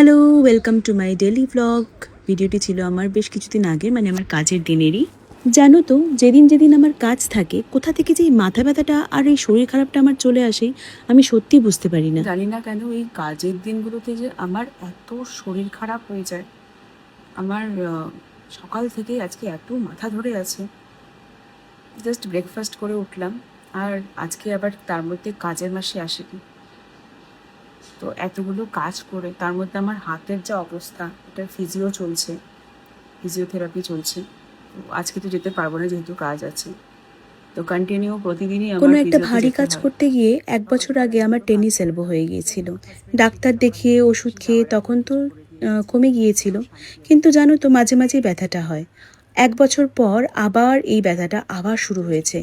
Hello, welcome to my daily blog. ভিডিওটি ছিল আমার বেশ কিছুদিন আগে, মানে আমার কাজের দিনেরই। জানো তো, যেদিন যেদিন আমার কাজ থাকে, কোথা থেকে যে এই মাথা ব্যথাটা আর এই শরীর খারাপটা আমার চলে আসে, আমি সত্যি বুঝতে পারি না। জানি না কেন এই কাজের দিনগুলোতে যে আমার এত শরীর খারাপ হয়ে যায়। আমার সকাল থেকে আজকে এত মাথা ধরে আছে। জাস্ট ব্রেকফাস্ট করে উঠলাম, আর আজকে আবার তার মধ্যে কাজের মাসে আসেনি। তো এতগুলো কাজ করে তার মধ্যে আমার হাতের যা অবস্থা, এটা ফিজিওথেরাপি চলছে। তো আজকে তো যেতে পারবো না যেহেতু কাজ আছে। তো কন্টিনিউ প্রতিদিনই আমার কোনো একটা ফিজিওতে ভারী যেতে কাজ হয়। করতে গিয়ে 1 বছর আগে আমার টেনিস এলবো হয়ে গিয়েছিল। ডাক্তার দেখিয়ে ওষুধ খেয়ে তখন তো কমে গিয়েছিল, কিন্তু জানো তো মাঝে মাঝেই ব্যথাটা হয়। 1 বছর পর আবার এই ব্যথাটা আবার শুরু হয়েছে।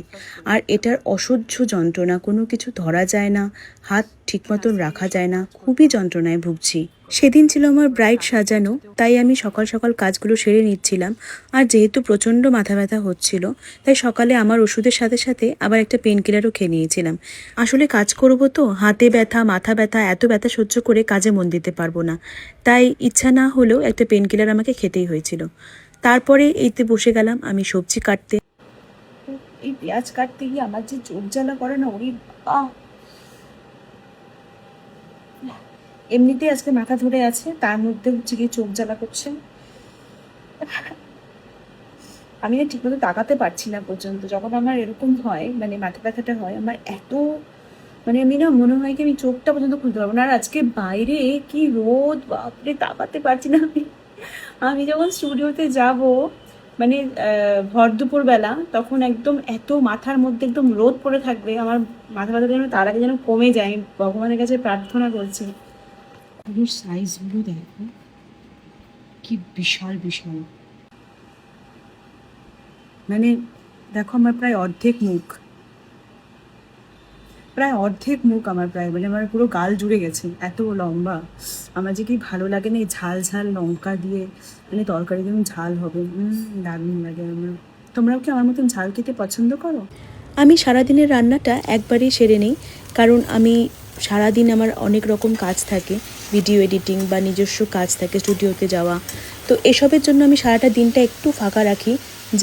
আর এটার অসহ্য যন্ত্রণা, কোনো কিছু ধরা যায় না, হাত ঠিক মতন রাখা যায় না, খুবই যন্ত্রণায় ভুগছি। সেদিন ছিল আমার ব্রাইড সাজানো, তাই আমি সকাল সকাল কাজগুলো সেরে নিচ্ছিলাম। আর যেহেতু প্রচণ্ড মাথা ব্যথা হচ্ছিল, তাই সকালে আমার ওষুধের সাথে সাথে আবার একটা পেন কিলারও খেয়ে নিয়েছিলাম। আসলে কাজ করব তো, হাতে ব্যথা, মাথা ব্যথা, এত ব্যথা সহ্য করে কাজে মন দিতে পারবো না। তাই ইচ্ছা না হলেও একটা পেন কিলার আমাকে খেতেই হয়েছিল। তারপরে এইতে বসে গেলাম আমি সবজি কাটতে। এই পেঁয়াজ কাটতে গিয়ে আমার যে চোখ জ্বালা করে না, ওই বাবা! এমনিতে আজকে মাথা ধরে আছে, তার মধ্যে হচ্ছে গিয়ে চোখ জ্বালা করছে। আমি না ঠিকমতো তাকাতে পারছি না পর্যন্ত। যখন আমার এরকম হয়, মানে মাথা ব্যথাটা হয়, আমার এত মানে আমি না মনে হয় কি আমি চোখটা পর্যন্ত খুলতে পারবো না। আর আজকে বাইরে কি রোদ, বাপরে, তাকাতে পারছি না আমি। আমি যখন স্টুডিওতে যাব, মানে ভর দুপুর বেলা, তখন একদম এত মাথার মধ্যে একদম রোদ পড়ে থাকবে, আমার মাথা ব্যথা যেন তার আগে যেন কমে যায়। আমি ভগবানের কাছে প্রার্থনা করছি। ওর সাইজগুলো দেখো, কি বিশাল বিশাল। মানে দেখো, আমার প্রায় অর্ধেক মুখ আমার প্রায়, মানে আমার পুরো গাল জুড়ে গেছে, এত লম্বা। আমার যে কি ভালো লাগে না এই ঝাল ঝাল লঙ্কা দিয়ে, মানে তরকারি যেমন ঝাল হবে, দারুণ লাগে আমার। তোমরাও কি আমার মতন ঝাল খেতে পছন্দ করো? আমি সারাদিনের রান্নাটা একবারেই সেরে নিই, কারণ আমি সারাদিন আমার অনেক রকম কাজ থাকে, ভিডিও এডিটিং বা নিজস্ব কাজ থাকে, স্টুডিওতে যাওয়া। তো এসবের জন্য আমি সারাটা দিনটা একটু ফাঁকা রাখি,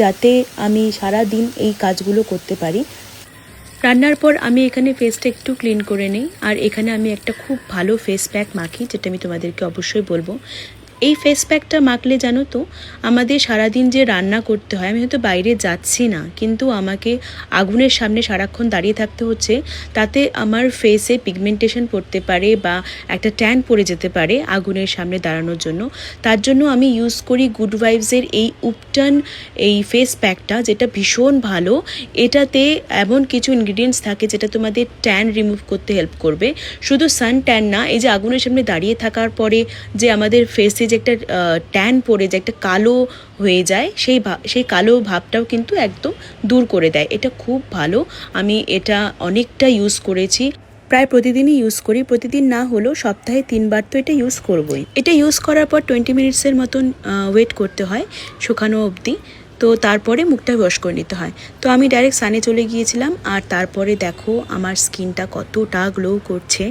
যাতে আমি সারা দিন এই কাজগুলো করতে পারি। রান্নার পর আমি এখানে ফেসটা একটু ক্লিন করে নিই, আর এখানে আমি একটা খুব ভালো ফেস প্যাক মাখি, যেটা আমি তোমাদেরকে অবশ্যই বলবো। এই ফেস প্যাকটা মাখলে জানো তো, আমাদের সারাদিন যে রান্না করতে হয়, আমি হয়তো বাইরে যাচ্ছি না, কিন্তু আমাকে আগুনের সামনে সারাক্ষণ দাঁড়িয়ে থাকতে হচ্ছে, তাতে আমার ফেসে পিগমেন্টেশন পড়তে পারে বা একটা ট্যান পড়ে যেতে পারে আগুনের সামনে দাঁড়ানোর জন্য। তার জন্য আমি ইউজ করি গুড ভাইবসের এই উপটান এই ফেস প্যাকটা, যেটা ভীষণ ভালো। এটাতে এমন কিছু ইনগ্রিডিয়েন্টস থাকে যেটা তোমাদের ট্যান রিমুভ করতে হেল্প করবে। শুধু সান ট্যান না, এই যে আগুনের সামনে দাঁড়িয়ে থাকার পরে যে আমাদের ফেসে যে একটা ট্যান পড়ে যায়, একটা কালো হয়ে যায়, সেই কালো ভাবটাও কিন্তু একদম দূর করে দেয়। এটা খুব ভালো, আমি এটা অনেকটা ইউজ করেছি, প্রায় প্রতিদিনই ইউজ করি। প্রতিদিন না হলেও সপ্তাহে 3 বার তো এটা ইউজ করবই। এটা ইউজ করার পর 20 মিনিটসের মতন ওয়েট করতে হয় শুকানো অবধি। তো তারপরে মুখটা ওয়াশ করে নিতে হয়। তো আমি ডাইরেক্ট সানে চলে গিয়েছিলাম, আর তারপরে দেখো আমার স্কিনটা কতটা গ্লো করছে।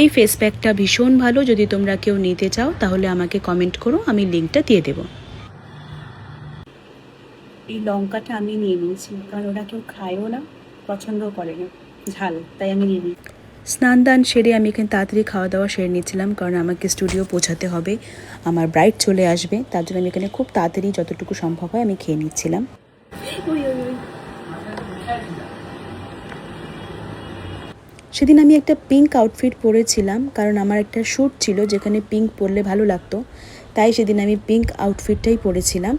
এই ফেস প্যাকটা ভীষণ ভালো, যদি তোমরা কেউ নিতে চাও তাহলে আমাকে কমেন্ট করো, আমি লিঙ্কটা দিয়ে দেবো। এই লঙ্কাটা আমি নিয়ে নিয়েছি, কারণ ওরা কেউ খায়ও না, পছন্দও করে না ঝাল, তাই আমি নিয়ে নিই। স্নান দান সেরে আমি এখানে তাড়াতাড়ি খাওয়া দাওয়া সেরে নিচ্ছিলাম, কারণ আমাকে স্টুডিও পৌঁছাতে হবে, আমার ব্রাইড চলে আসবে। তার জন্য আমি এখানে খুব তাড়াতাড়ি যতটুকু সম্ভব হয় আমি খেয়ে নিচ্ছিলাম। সেদিন আমি একটা পিঙ্ক আউটফিট পরেছিলাম, কারণ আমার একটা শ্যুট ছিল যেখানে পিঙ্ক পরলে ভালো লাগতো, তাই সেদিন আমি পিঙ্ক আউটফিটটাই পরেছিলাম।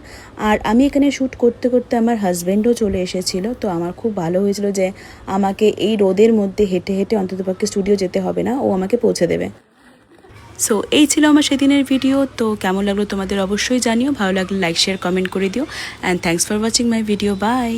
আর আমি এখানে শ্যুট করতে করতে আমার হাজব্যান্ডও চলে এসেছিল, তো আমার খুব ভালো হয়েছিল যে আমাকে এই রোদের মধ্যে হেঁটে হেঁটে অন্ততপক্ষে স্টুডিও যেতে হবে না, ও আমাকে পৌঁছে দেবে। সো এই ছিল আমার সেদিনের ভিডিও। তো কেমন লাগলো তোমাদের অবশ্যই জানিও, ভালো লাগলে লাইক শেয়ার কমেন্ট করে দিও, and thanks for watching my video. By.